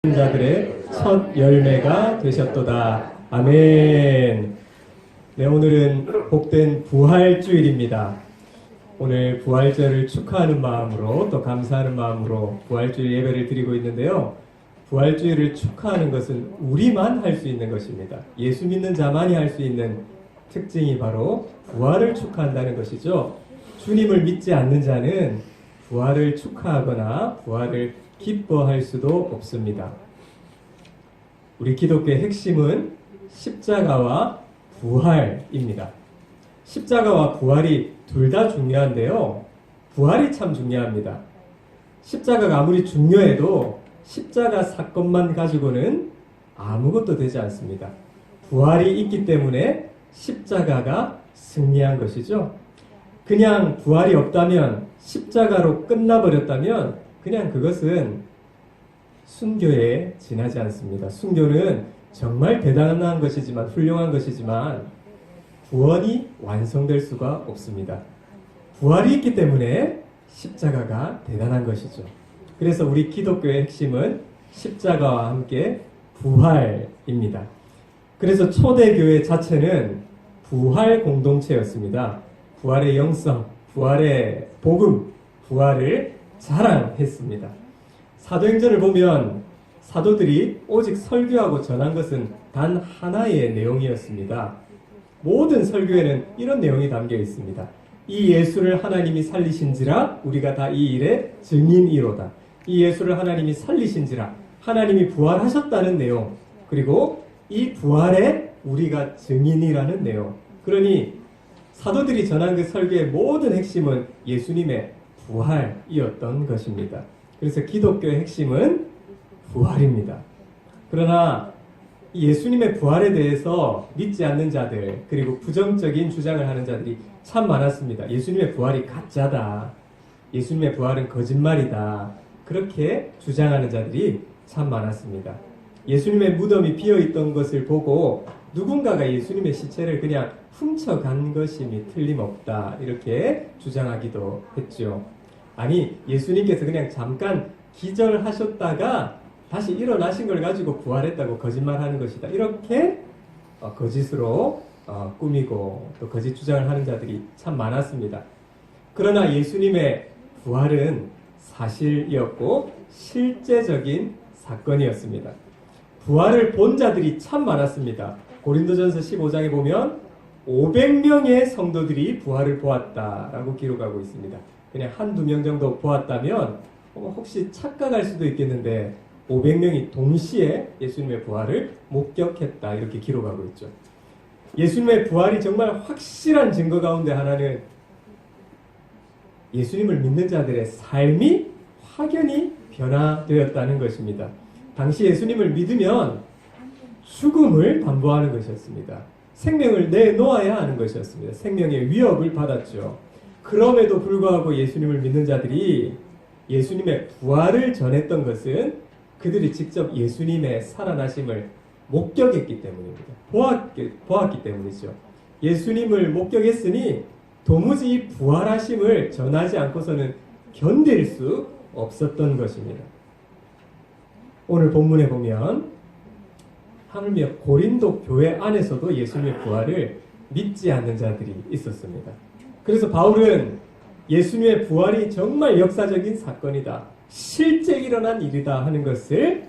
자들의 첫 열매가 되셨도다. 아멘. 네, 오늘은 복된 부활주일입니다. 오늘 부활절을 축하하는 마음으로 또 감사하는 마음으로 부활주일 예배를 드리고 있는데요. 부활주일을 축하하는 것은 우리만 할 수 있는 것입니다. 예수 믿는 자만이 할 수 있는 특징이 바로 부활을 축하한다는 것이죠. 주님을 믿지 않는 자는 부활을 축하하거나 부활을 기뻐할 수도 없습니다. 우리 기독교의 핵심은 십자가와 부활입니다. 십자가와 부활이 둘 다 중요한데요. 부활이 참 중요합니다. 십자가가 아무리 중요해도 십자가 사건만 가지고는 아무것도 되지 않습니다. 부활이 있기 때문에 십자가가 승리한 것이죠. 그냥 부활이 없다면, 십자가로 끝나버렸다면 그냥 그것은 순교에 지나지 않습니다. 순교는 정말 대단한 것이지만, 훌륭한 것이지만 구원이 완성될 수가 없습니다. 부활이 있기 때문에 십자가가 대단한 것이죠. 그래서 우리 기독교의 핵심은 십자가와 함께 부활입니다. 그래서 초대교회 자체는 부활 공동체였습니다. 부활의 영성, 부활의 복음, 부활을 자랑했습니다. 사도행전을 보면 사도들이 오직 설교하고 전한 것은 단 하나의 내용이었습니다. 모든 설교에는 이런 내용이 담겨 있습니다. 이 예수를 하나님이 살리신지라 우리가 다 이 일의 증인이로다. 이 예수를 하나님이 살리신지라 하나님이 부활하셨다는 내용, 그리고 이 부활에 우리가 증인이라는 내용. 그러니 사도들이 전한 그 설교의 모든 핵심은 예수님의 부활이었던 것입니다. 그래서 기독교의 핵심은 부활입니다. 그러나 예수님의 부활에 대해서 믿지 않는 자들, 그리고 부정적인 주장을 하는 자들이 참 많았습니다. 예수님의 부활이 가짜다. 예수님의 부활은 거짓말이다. 그렇게 주장하는 자들이 참 많았습니다. 예수님의 무덤이 비어있던 것을 보고 누군가가 예수님의 시체를 그냥 훔쳐간 것임이 틀림없다. 이렇게 주장하기도 했죠. 아니, 예수님께서 그냥 잠깐 기절하셨다가 다시 일어나신 걸 가지고 부활했다고 거짓말하는 것이다. 이렇게 거짓으로 꾸미고 또 거짓 주장을 하는 자들이 참 많았습니다. 그러나 예수님의 부활은 사실이었고 실제적인 사건이었습니다. 부활을 본 자들이 참 많았습니다. 고린도전서 15장에 보면 500명의 성도들이 부활을 보았다라고 기록하고 있습니다. 그냥 한두 명 정도 보았다면 혹시 착각할 수도 있겠는데 500명이 동시에 예수님의 부활을 목격했다, 이렇게 기록하고 있죠. 예수님의 부활이 정말 확실한 증거 가운데 하나는 예수님을 믿는 자들의 삶이 확연히 변화되었다는 것입니다. 당시 예수님을 믿으면 죽음을 담보하는 것이었습니다. 생명을 내놓아야 하는 것이었습니다. 생명의 위협을 받았죠. 그럼에도 불구하고 예수님을 믿는 자들이 예수님의 부활을 전했던 것은 그들이 직접 예수님의 살아나심을 목격했기 때문입니다. 보았기 때문이죠. 예수님을 목격했으니 도무지 이 부활하심을 전하지 않고서는 견딜 수 없었던 것입니다. 오늘 본문에 보면 하물며 고린도 교회 안에서도 예수님의 부활을 믿지 않는 자들이 있었습니다. 그래서 바울은 예수님의 부활이 정말 역사적인 사건이다, 실제 일어난 일이다 하는 것을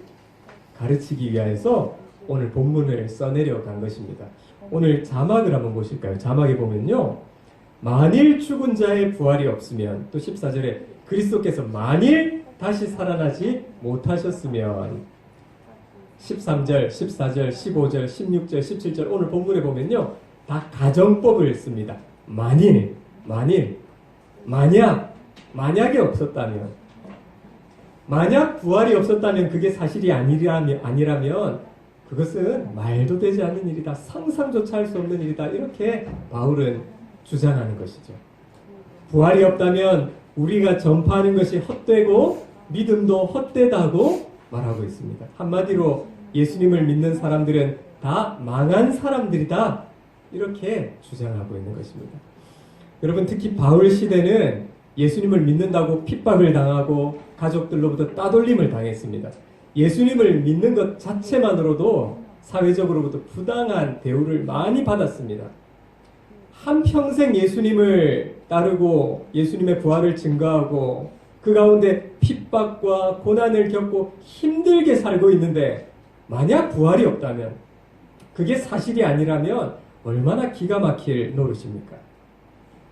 가르치기 위해서 오늘 본문을 써내려 간 것입니다. 오늘 자막을 한번 보실까요? 자막에 보면요, 만일 죽은 자의 부활이 없으면, 또 14절에 그리스도께서 만일 다시 살아나지 못하셨으면, 13절, 14절, 15절, 16절, 17절 오늘 본문에 보면요, 다 가정법을 씁니다. 만일, 만약이 없었다면, 만약 부활이 없었다면 그게 사실이 아니라면 그것은 말도 되지 않는 일이다, 상상조차 할 수 없는 일이다, 이렇게 바울은 주장하는 것이죠. 부활이 없다면 우리가 전파하는 것이 헛되고 믿음도 헛되다고 말하고 있습니다. 한마디로 예수님을 믿는 사람들은 다 망한 사람들이다, 이렇게 주장하고 있는 것입니다. 여러분, 특히 바울 시대는 예수님을 믿는다고 핍박을 당하고 가족들로부터 따돌림을 당했습니다. 예수님을 믿는 것 자체만으로도 사회적으로부터 부당한 대우를 많이 받았습니다. 한평생 예수님을 따르고 예수님의 부활을 증거하고 그 가운데 핍박과 고난을 겪고 힘들게 살고 있는데 만약 부활이 없다면, 그게 사실이 아니라면 얼마나 기가 막힐 노릇입니까?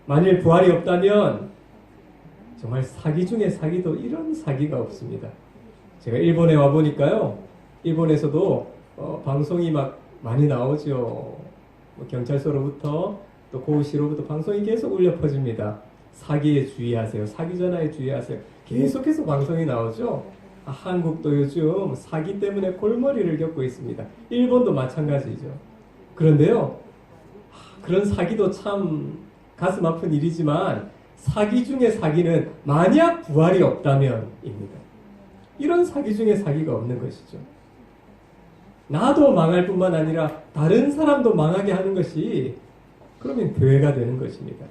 만일 부활이 없다면 정말 사기 중에 사기도 이런 사기가 없습니다. 제가 일본에 와보니까요, 일본에서도 방송이 막 많이 나오죠. 뭐 경찰서로부터 또 고시로부터 방송이 계속 울려 퍼집니다. 사기에 주의하세요. 사기 전화에 주의하세요. 계속해서 방송이 나오죠. 한국도 요즘 사기 때문에 골머리를 겪고 있습니다. 일본도 마찬가지죠. 그런데요, 그런 사기도 참 가슴 아픈 일이지만 사기 중에 사기는 만약 부활이 없다면입니다. 이런 사기 중에 사기가 없는 것이죠. 나도 망할 뿐만 아니라 다른 사람도 망하게 하는 것이 그러면 교회가 되는 것입니다.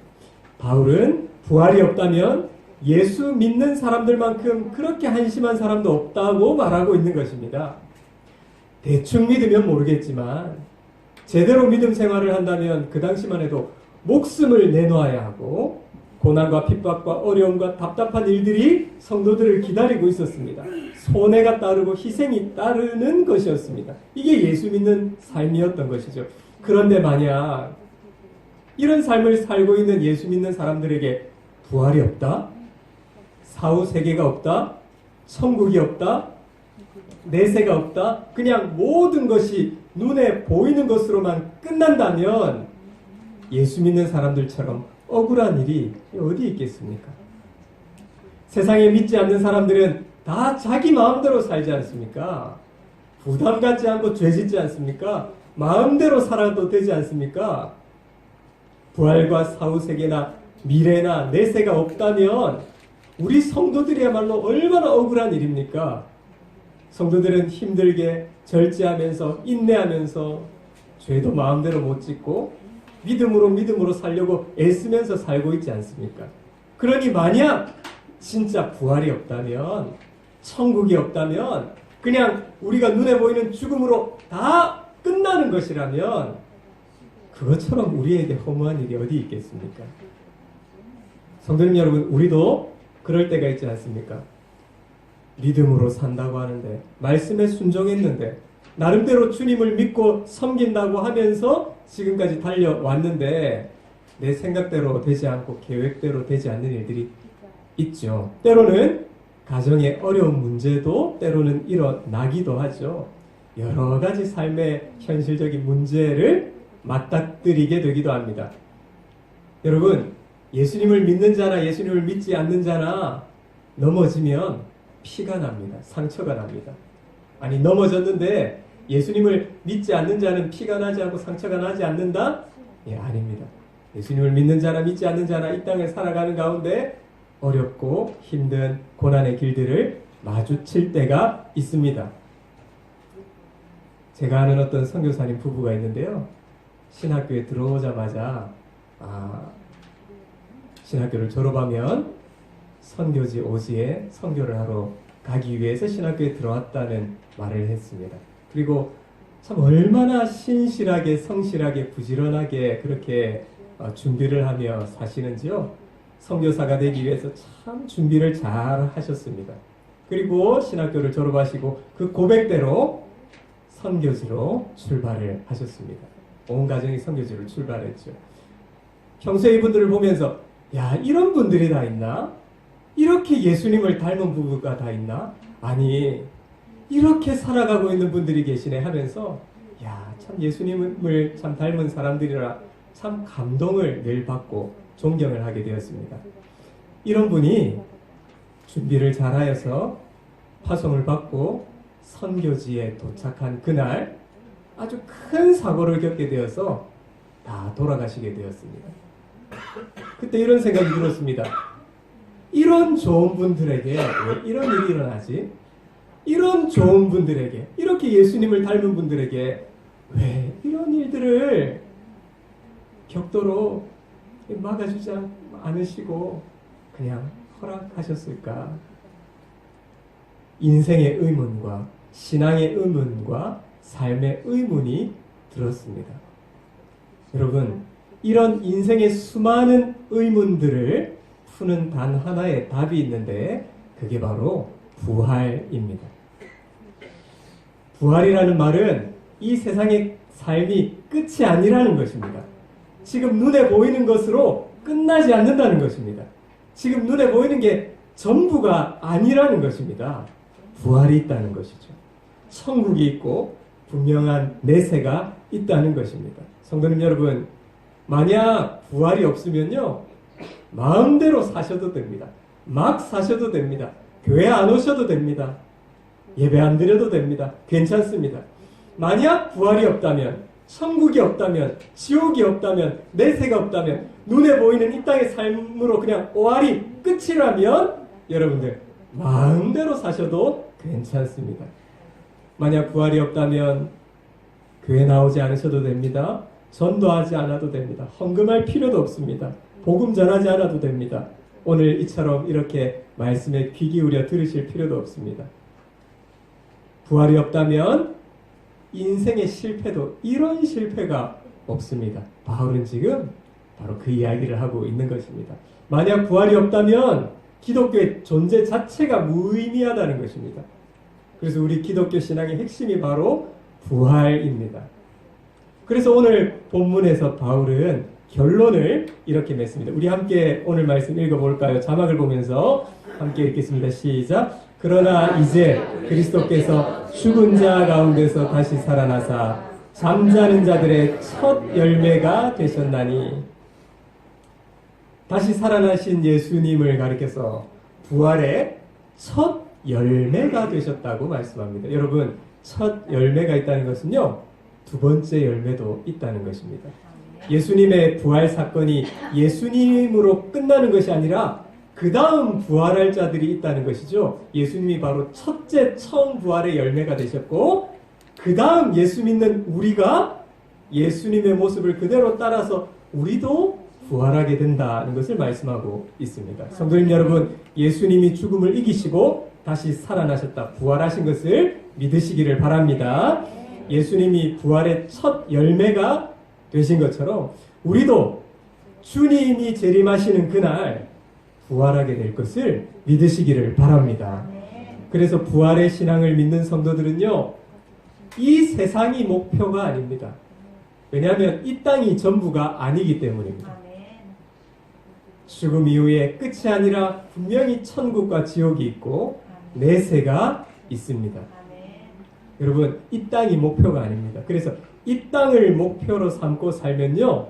바울은 부활이 없다면 예수 믿는 사람들만큼 그렇게 한심한 사람도 없다고 말하고 있는 것입니다. 대충 믿으면 모르겠지만 제대로 믿음 생활을 한다면 그 당시만 해도 목숨을 내놓아야 하고 고난과 핍박과 어려움과 답답한 일들이 성도들을 기다리고 있었습니다. 손해가 따르고 희생이 따르는 것이었습니다. 이게 예수 믿는 삶이었던 것이죠. 그런데 만약 이런 삶을 살고 있는 예수 믿는 사람들에게 부활이 없다? 사후 세계가 없다? 천국이 없다? 내세가 없다? 그냥 모든 것이 눈에 보이는 것으로만 끝난다면 예수 믿는 사람들처럼 억울한 일이 어디 있겠습니까? 세상에 믿지 않는 사람들은 다 자기 마음대로 살지 않습니까? 부담 갖지 않고 죄 짓지 않습니까? 마음대로 살아도 되지 않습니까? 부활과 사후세계나 미래나 내세가 없다면 우리 성도들이야말로 얼마나 억울한 일입니까? 성도들은 힘들게 절제하면서 인내하면서 죄도 마음대로 못 짓고 믿음으로 살려고 애쓰면서 살고 있지 않습니까? 그러니 만약 진짜 부활이 없다면, 천국이 없다면, 그냥 우리가 눈에 보이는 죽음으로 다 끝나는 것이라면 그것처럼 우리에게 허무한 일이 어디 있겠습니까? 성도님 여러분, 우리도 그럴 때가 있지 않습니까? 믿음으로 산다고 하는데, 말씀에 순종했는데, 나름대로 주님을 믿고 섬긴다고 하면서 지금까지 달려왔는데 내 생각대로 되지 않고 계획대로 되지 않는 일들이 있죠. 때로는 가정의 어려운 문제도 때로는 일어나기도 하죠. 여러 가지 삶의 현실적인 문제를 맞닥뜨리게 되기도 합니다. 여러분, 예수님을 믿는 자나 예수님을 믿지 않는 자나 넘어지면 피가 납니다. 상처가 납니다. 아니, 넘어졌는데 예수님을 믿지 않는 자는 피가 나지 않고 상처가 나지 않는다? 예, 아닙니다. 예수님을 믿는 자나 믿지 않는 자나 이 땅을 살아가는 가운데 어렵고 힘든 고난의 길들을 마주칠 때가 있습니다. 제가 아는 어떤 선교사님 부부가 있는데요. 신학교에 들어오자마자 신학교를 졸업하면 선교지 오지에 선교를 하러 가기 위해서 신학교에 들어왔다는 말을 했습니다. 그리고 참 얼마나 신실하게 성실하게 부지런하게 그렇게 준비를 하며 사시는지요. 선교사가 되기 위해서 참 준비를 잘 하셨습니다. 그리고 신학교를 졸업하시고 그 고백대로 선교지로 출발을 하셨습니다. 온 가정이 선교지로 출발했죠. 평소에 이분들을 보면서 야, 이런 분들이 다 있나? 이렇게 예수님을 닮은 부부가 다 있나? 아니, 이렇게 살아가고 있는 분들이 계시네 하면서 야, 참 예수님을 참 닮은 사람들이라 참 감동을 늘 받고 존경을 하게 되었습니다. 이런 분이 준비를 잘하여서 파송을 받고 선교지에 도착한 그날 아주 큰 사고를 겪게 되어서 다 돌아가시게 되었습니다. 그때 이런 생각이 들었습니다. 이런 좋은 분들에게 왜 이런 일이 일어나지? 이런 좋은 분들에게, 이렇게 예수님을 닮은 분들에게 왜 이런 일들을 격도로 막아주지 않으시고 그냥 허락하셨을까? 인생의 의문과 신앙의 의문과 삶의 의문이 들었습니다. 여러분, 이런 인생의 수많은 의문들을 푸는 단 하나의 답이 있는데 그게 바로 부활입니다. 부활이라는 말은 이 세상의 삶이 끝이 아니라는 것입니다. 지금 눈에 보이는 것으로 끝나지 않는다는 것입니다. 지금 눈에 보이는 게 전부가 아니라는 것입니다. 부활이 있다는 것이죠. 천국이 있고 분명한 내세가 있다는 것입니다. 성도님 여러분, 만약 부활이 없으면요, 마음대로 사셔도 됩니다. 막 사셔도 됩니다. 교회 안 오셔도 됩니다. 예배 안 드려도 됩니다. 괜찮습니다. 만약 부활이 없다면, 천국이 없다면, 지옥이 없다면, 내세가 없다면, 눈에 보이는 이 땅의 삶으로 그냥 오활이 끝이라면 여러분들 마음대로 사셔도 괜찮습니다. 만약 부활이 없다면 교회 나오지 않으셔도 됩니다. 전도하지 않아도 됩니다. 헌금할 필요도 없습니다. 복음 전하지 않아도 됩니다. 오늘 이처럼 이렇게 말씀에 귀 기울여 들으실 필요도 없습니다. 부활이 없다면 인생의 실패도 이런 실패가 없습니다. 바울은 지금 바로 그 이야기를 하고 있는 것입니다. 만약 부활이 없다면 기독교의 존재 자체가 무의미하다는 것입니다. 그래서 우리 기독교 신앙의 핵심이 바로 부활입니다. 그래서 오늘 본문에서 바울은 결론을 이렇게 맺습니다. 우리 함께 오늘 말씀 읽어볼까요? 자막을 보면서 함께 읽겠습니다. 시작. 그러나 이제 그리스도께서 죽은 자 가운데서 다시 살아나사 잠자는 자들의 첫 열매가 되셨나니, 다시 살아나신 예수님을 가리켜서 부활의 첫 열매가 되셨다고 말씀합니다. 여러분, 첫 열매가 있다는 것은요, 두 번째 열매도 있다는 것입니다. 예수님의 부활 사건이 예수님으로 끝나는 것이 아니라 그 다음 부활할 자들이 있다는 것이죠. 예수님이 바로 첫째 처음 부활의 열매가 되셨고, 그 다음 예수 믿는 우리가 예수님의 모습을 그대로 따라서 우리도 부활하게 된다는 것을 말씀하고 있습니다. 성도님 여러분, 예수님이 죽음을 이기시고 다시 살아나셨다, 부활하신 것을 믿으시기를 바랍니다. 예수님이 부활의 첫 열매가 되신 것처럼 우리도 주님이 재림하시는 그날 부활하게 될 것을 믿으시기를 바랍니다. 그래서 부활의 신앙을 믿는 성도들은요, 이 세상이 목표가 아닙니다. 왜냐하면 이 땅이 전부가 아니기 때문입니다. 죽음 이후에 끝이 아니라 분명히 천국과 지옥이 있고 내세가 있습니다. 여러분, 이 땅이 목표가 아닙니다. 그래서 이 땅을 목표로 삼고 살면요,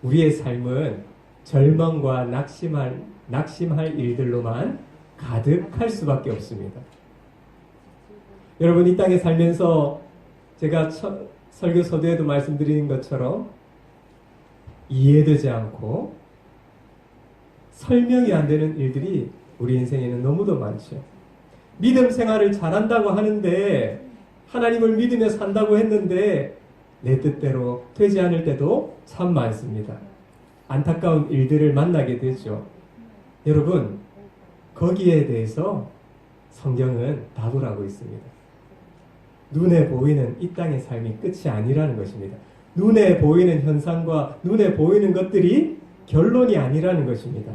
우리의 삶은 절망과 낙심할 일들로만 가득할 수밖에 없습니다. 여러분, 이 땅에 살면서 제가 설교 서두에도 말씀드린 것처럼 이해되지 않고 설명이 안 되는 일들이 우리 인생에는 너무도 많죠. 믿음 생활을 잘한다고 하는데, 하나님을 믿으며 산다고 했는데 내 뜻대로 되지 않을 때도 참 많습니다. 안타까운 일들을 만나게 되죠. 여러분, 거기에 대해서 성경은 답을 하고 있습니다. 눈에 보이는 이 땅의 삶이 끝이 아니라는 것입니다. 눈에 보이는 현상과 눈에 보이는 것들이 결론이 아니라는 것입니다.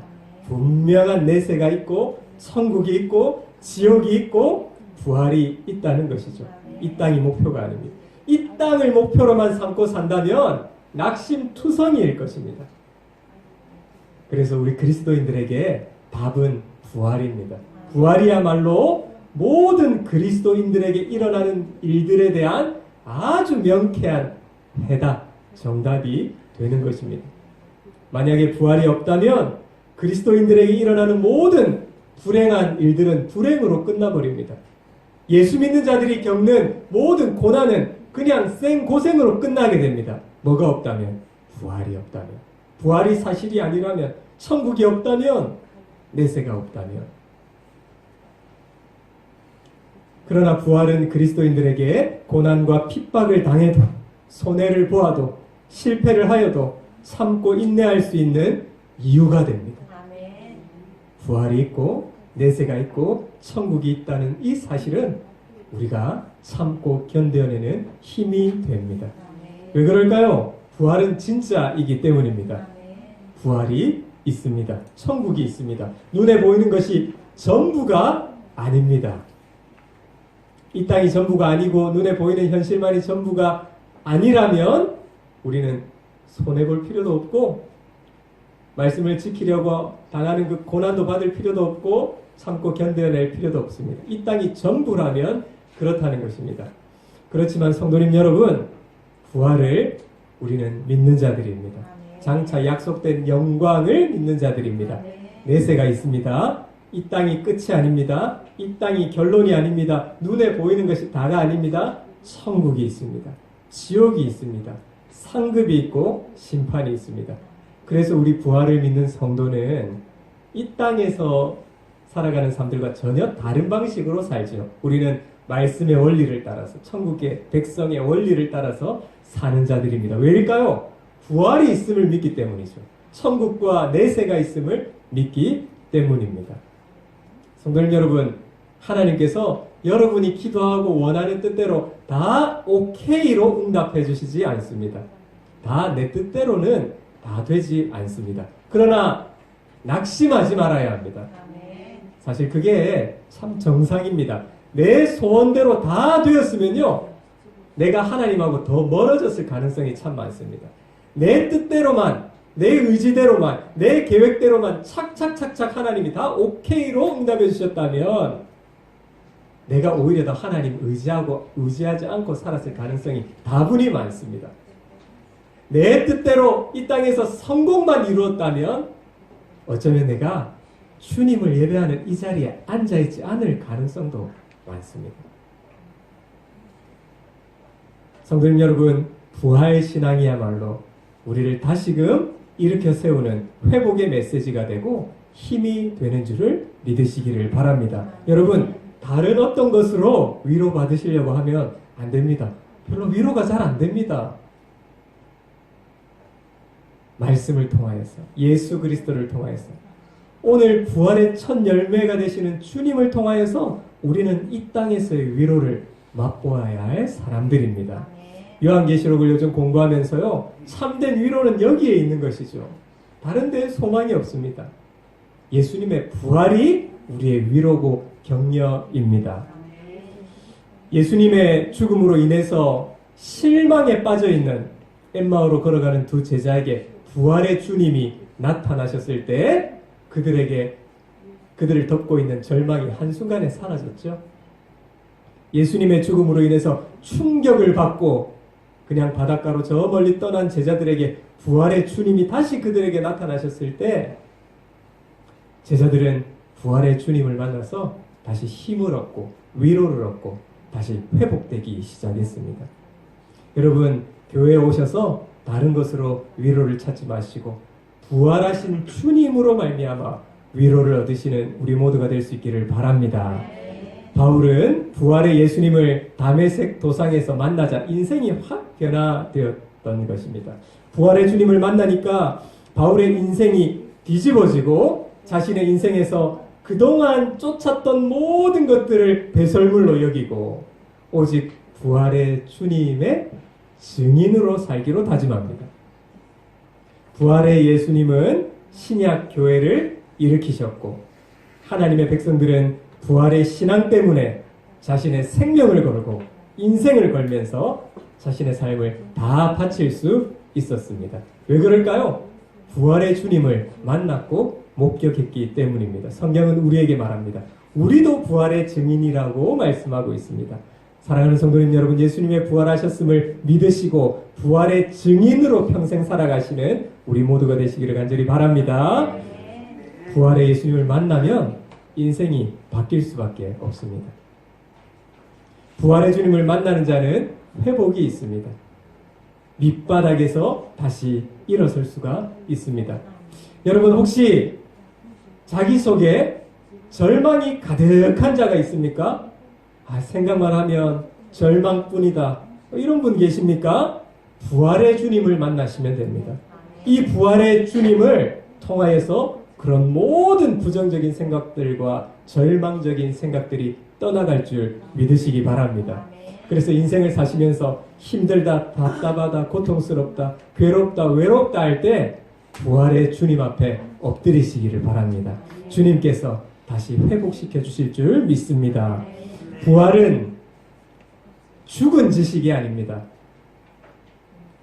분명한 내세가 있고 천국이 있고 지옥이 있고 부활이 있다는 것이죠. 이 땅이 목표가 아닙니다. 이 땅을 목표로만 삼고 산다면 낙심투성이일 것입니다. 그래서 우리 그리스도인들에게 답은 부활입니다. 부활이야말로 모든 그리스도인들에게 일어나는 일들에 대한 아주 명쾌한 해답, 정답이 되는 것입니다. 만약에 부활이 없다면 그리스도인들에게 일어나는 모든 불행한 일들은 불행으로 끝나버립니다. 예수 믿는 자들이 겪는 모든 고난은 그냥 생고생으로 끝나게 됩니다. 뭐가 없다면? 부활이 없다면. 부활이 사실이 아니라면, 천국이 없다면, 내세가 없다면. 그러나 부활은 그리스도인들에게 고난과 핍박을 당해도, 손해를 보아도, 실패를 하여도 참고 인내할 수 있는 이유가 됩니다. 부활이 있고 내세가 있고 천국이 있다는 이 사실은 우리가 참고 견뎌내는 힘이 됩니다. 왜 그럴까요? 부활은 진짜이기 때문입니다. 부활이 있습니다. 천국이 있습니다. 눈에 보이는 것이 전부가 아닙니다. 이 땅이 전부가 아니고 눈에 보이는 현실만이 전부가 아니라면 우리는 손해볼 필요도 없고 말씀을 지키려고 당하는 그 고난도 받을 필요도 없고 참고 견뎌낼 필요도 없습니다. 이 땅이 전부라면 그렇다는 것입니다. 그렇지만 성도님 여러분, 부활을 우리는 믿는 자들입니다. 장차 약속된 영광을 믿는 자들입니다. 내세가 있습니다. 이 땅이 끝이 아닙니다. 이 땅이 결론이 아닙니다. 눈에 보이는 것이 다가 아닙니다. 천국이 있습니다. 지옥이 있습니다. 상급이 있고 심판이 있습니다. 그래서 우리 부활을 믿는 성도는 이 땅에서 살아가는 사람들과 전혀 다른 방식으로 살죠. 우리는 말씀의 원리를 따라서 천국의 백성의 원리를 따라서 사는 자들입니다. 왜일까요? 부활이 있음을 믿기 때문이죠. 천국과 내세가 있음을 믿기 때문입니다. 성도님 여러분, 하나님께서 여러분이 기도하고 원하는 뜻대로 다 오케이로 응답해 주시지 않습니다. 다 내 뜻대로는 다 되지 않습니다. 그러나 낙심하지 말아야 합니다. 사실 그게 참 정상입니다. 내 소원대로 다 되었으면요, 내가 하나님하고 더 멀어졌을 가능성이 참 많습니다. 내 뜻대로만, 내 의지대로만, 내 계획대로만 착착착착 하나님이 다 오케이로 응답해 주셨다면 내가 오히려 더 하나님 의지하지 않고 살았을 가능성이 다분히 많습니다. 내 뜻대로 이 땅에서 성공만 이루었다면 어쩌면 내가 주님을 예배하는 이 자리에 앉아있지 않을 가능성도 많습니다. 성도님 여러분, 부활신앙이야말로 우리를 다시금 일으켜 세우는 회복의 메시지가 되고 힘이 되는 줄을 믿으시기를 바랍니다. 여러분, 다른 어떤 것으로 위로받으시려고 하면 안 됩니다. 별로 위로가 잘 안 됩니다. 말씀을 통하여서, 예수 그리스도를 통하여서, 오늘 부활의 첫 열매가 되시는 주님을 통하여서 우리는 이 땅에서의 위로를 맛보아야 할 사람들입니다. 요한계시록을 요즘 공부하면서요, 참된 위로는 여기에 있는 것이죠. 다른 데 소망이 없습니다. 예수님의 부활이 우리의 위로고 격려입니다. 예수님의 죽음으로 인해서 실망에 빠져있는 엠마오로 걸어가는 두 제자에게 부활의 주님이 나타나셨을 때 그들을 덮고 있는 절망이 한순간에 사라졌죠. 예수님의 죽음으로 인해서 충격을 받고 그냥 바닷가로 저 멀리 떠난 제자들에게 부활의 주님이 다시 그들에게 나타나셨을 때 제자들은 부활의 주님을 만나서 다시 힘을 얻고 위로를 얻고 다시 회복되기 시작했습니다. 여러분, 교회에 오셔서 다른 것으로 위로를 찾지 마시고 부활하신 주님으로 말미암아 위로를 얻으시는 우리 모두가 될 수 있기를 바랍니다. 바울은 부활의 예수님을 다메섹 도상에서 만나자 인생이 확 변화되었던 것입니다. 부활의 주님을 만나니까 바울의 인생이 뒤집어지고 자신의 인생에서 그동안 쫓았던 모든 것들을 배설물로 여기고 오직 부활의 주님의 증인으로 살기로 다짐합니다. 부활의 예수님은 신약 교회를 일으키셨고 하나님의 백성들은 부활의 신앙 때문에 자신의 생명을 걸고 인생을 걸면서 자신의 삶을 다 바칠 수 있었습니다. 왜 그럴까요? 부활의 주님을 만났고 목격했기 때문입니다. 성경은 우리에게 말합니다. 우리도 부활의 증인이라고 말씀하고 있습니다. 사랑하는 성도님 여러분, 예수님의 부활하셨음을 믿으시고 부활의 증인으로 평생 살아가시는 우리 모두가 되시기를 간절히 바랍니다. 부활의 예수님을 만나면 인생이 바뀔 수밖에 없습니다. 부활의 주님을 만나는 자는 회복이 있습니다. 밑바닥에서 다시 일어설 수가 있습니다. 여러분, 혹시 자기 속에 절망이 가득한 자가 있습니까? 생각만 하면 절망뿐이다, 이런 분 계십니까? 부활의 주님을 만나시면 됩니다. 이 부활의 주님을 통하여서 그런 모든 부정적인 생각들과 절망적인 생각들이 떠나갈 줄 믿으시기 바랍니다. 그래서 인생을 사시면서 힘들다, 답답하다, 고통스럽다, 괴롭다, 외롭다 할 때 부활의 주님 앞에 엎드리시기를 바랍니다. 주님께서 다시 회복시켜 주실 줄 믿습니다. 부활은 죽은 지식이 아닙니다.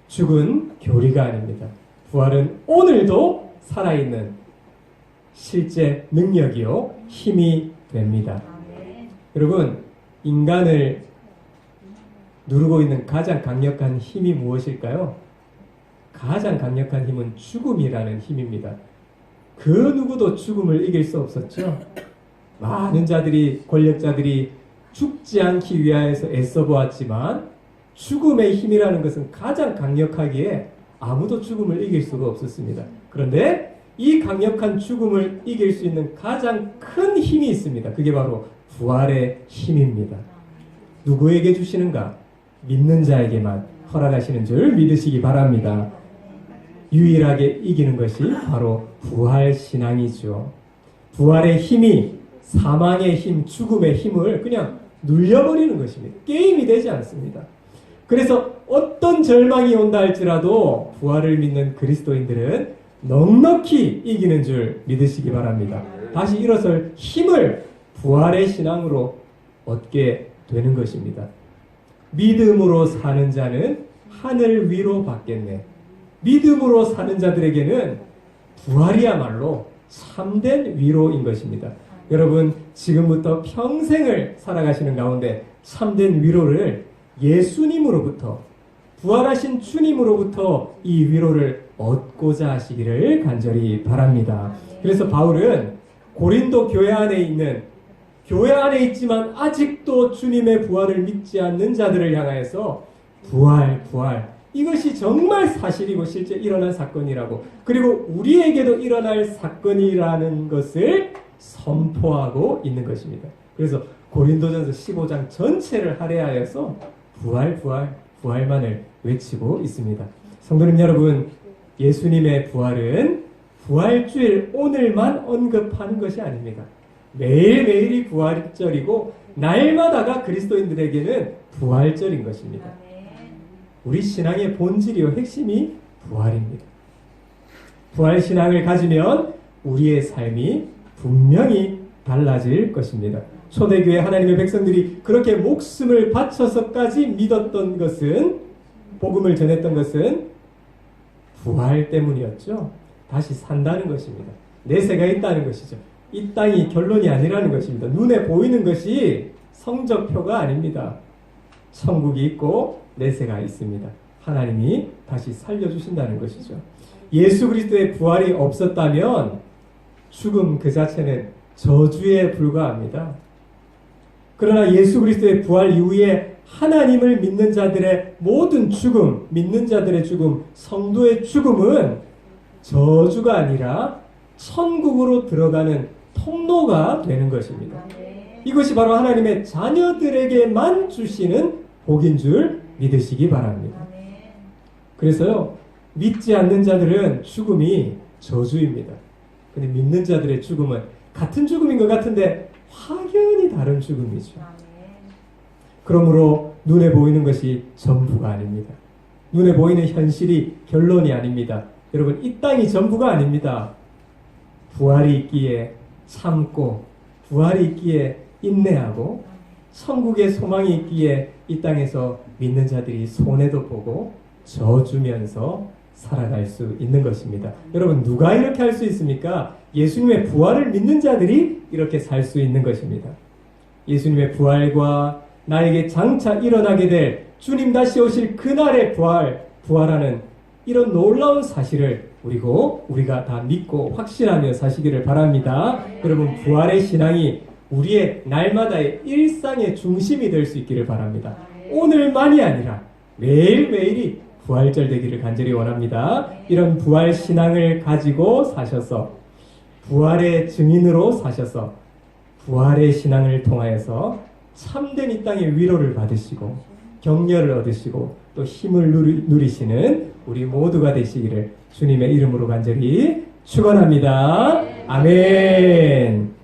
죽은 교리가 아닙니다. 부활은 오늘도 살아있는 실제 능력이요 힘이 됩니다. 여러분, 인간을 누르고 있는 가장 강력한 힘이 무엇일까요? 가장 강력한 힘은 죽음이라는 힘입니다. 그 누구도 죽음을 이길 수 없었죠. 많은 자들이, 권력자들이 죽지 않기 위하여서 애써 보았지만 죽음의 힘이라는 것은 가장 강력하기에 아무도 죽음을 이길 수가 없었습니다. 그런데 이 강력한 죽음을 이길 수 있는 가장 큰 힘이 있습니다. 그게 바로 부활의 힘입니다. 누구에게 주시는가? 믿는 자에게만 허락하시는 줄 믿으시기 바랍니다. 유일하게 이기는 것이 바로 부활신앙이죠. 부활의 힘이 사망의 힘, 죽음의 힘을 그냥 눌려버리는 것입니다. 게임이 되지 않습니다. 그래서 어떤 절망이 온다 할지라도 부활을 믿는 그리스도인들은 넉넉히 이기는 줄 믿으시기 바랍니다. 다시 일어설 힘을 부활의 신앙으로 얻게 되는 것입니다. 믿음으로 사는 자는 하늘 위로 받겠네. 믿음으로 사는 자들에게는 부활이야말로 참된 위로인 것입니다. 여러분, 지금부터 평생을 살아가시는 가운데 참된 위로를 예수님으로부터, 부활하신 주님으로부터 이 위로를 얻고자 하시기를 간절히 바랍니다. 그래서 바울은 고린도 교회 안에 있지만 아직도 주님의 부활을 믿지 않는 자들을 향하여서 부활, 이것이 정말 사실이고 실제 일어난 사건이라고, 그리고 우리에게도 일어날 사건이라는 것을 선포하고 있는 것입니다. 그래서 고린도전서 15장 전체를 할애하여서 부활만을 외치고 있습니다. 성도님 여러분, 예수님의 부활은 부활주일 오늘만 언급하는 것이 아닙니다. 매일매일이 부활절이고 날마다가 그리스도인들에게는 부활절인 것입니다. 우리 신앙의 본질이요 핵심이 부활입니다. 부활신앙을 가지면 우리의 삶이 분명히 달라질 것입니다. 초대교회 하나님의 백성들이 그렇게 목숨을 바쳐서까지 믿었던 것은, 복음을 전했던 것은 부활 때문이었죠. 다시 산다는 것입니다. 내세가 있다는 것이죠. 이 땅이 결론이 아니라는 것입니다. 눈에 보이는 것이 성적표가 아닙니다. 천국이 있고 내세가 있습니다. 하나님이 다시 살려주신다는 것이죠. 예수 그리스도의 부활이 없었다면 죽음 그 자체는 저주에 불과합니다. 그러나 예수 그리스도의 부활 이후에 하나님을 믿는 자들의 모든 죽음, 믿는 자들의 죽음, 성도의 죽음은 저주가 아니라 천국으로 들어가는 통로가 되는 것입니다. 이것이 바로 하나님의 자녀들에게만 주시는 복인 줄 믿으시기 바랍니다. 그래서요, 믿지 않는 자들은 죽음이 저주입니다. 근데 믿는 자들의 죽음은 같은 죽음인 것 같은데 확연히 다른 죽음이죠. 그러므로 눈에 보이는 것이 전부가 아닙니다. 눈에 보이는 현실이 결론이 아닙니다. 여러분, 이 땅이 전부가 아닙니다. 부활이 있기에 참고, 부활이 있기에 인내하고, 천국의 소망이 있기에 이 땅에서 믿는 자들이 손해도 보고 져주면서 살아갈 수 있는 것입니다. 여러분, 누가 이렇게 할 수 있습니까? 예수님의 부활을 믿는 자들이 이렇게 살 수 있는 것입니다. 예수님의 부활과 나에게 장차 일어나게 될 주님 다시 오실 그날의 부활하는 이런 놀라운 사실을 우리가 다 믿고 확신하며 사시기를 바랍니다. 여러분, 부활의 신앙이 우리의 날마다의 일상의 중심이 될 수 있기를 바랍니다. 오늘만이 아니라 매일매일이 부활절 되기를 간절히 원합니다. 이런 부활 신앙을 가지고 사셔서, 부활의 증인으로 사셔서 부활의 신앙을 통하여서 참된 이 땅의 위로를 받으시고 격려를 얻으시고 또 힘을 누리시는 우리 모두가 되시기를 주님의 이름으로 간절히 축원합니다. 아멘.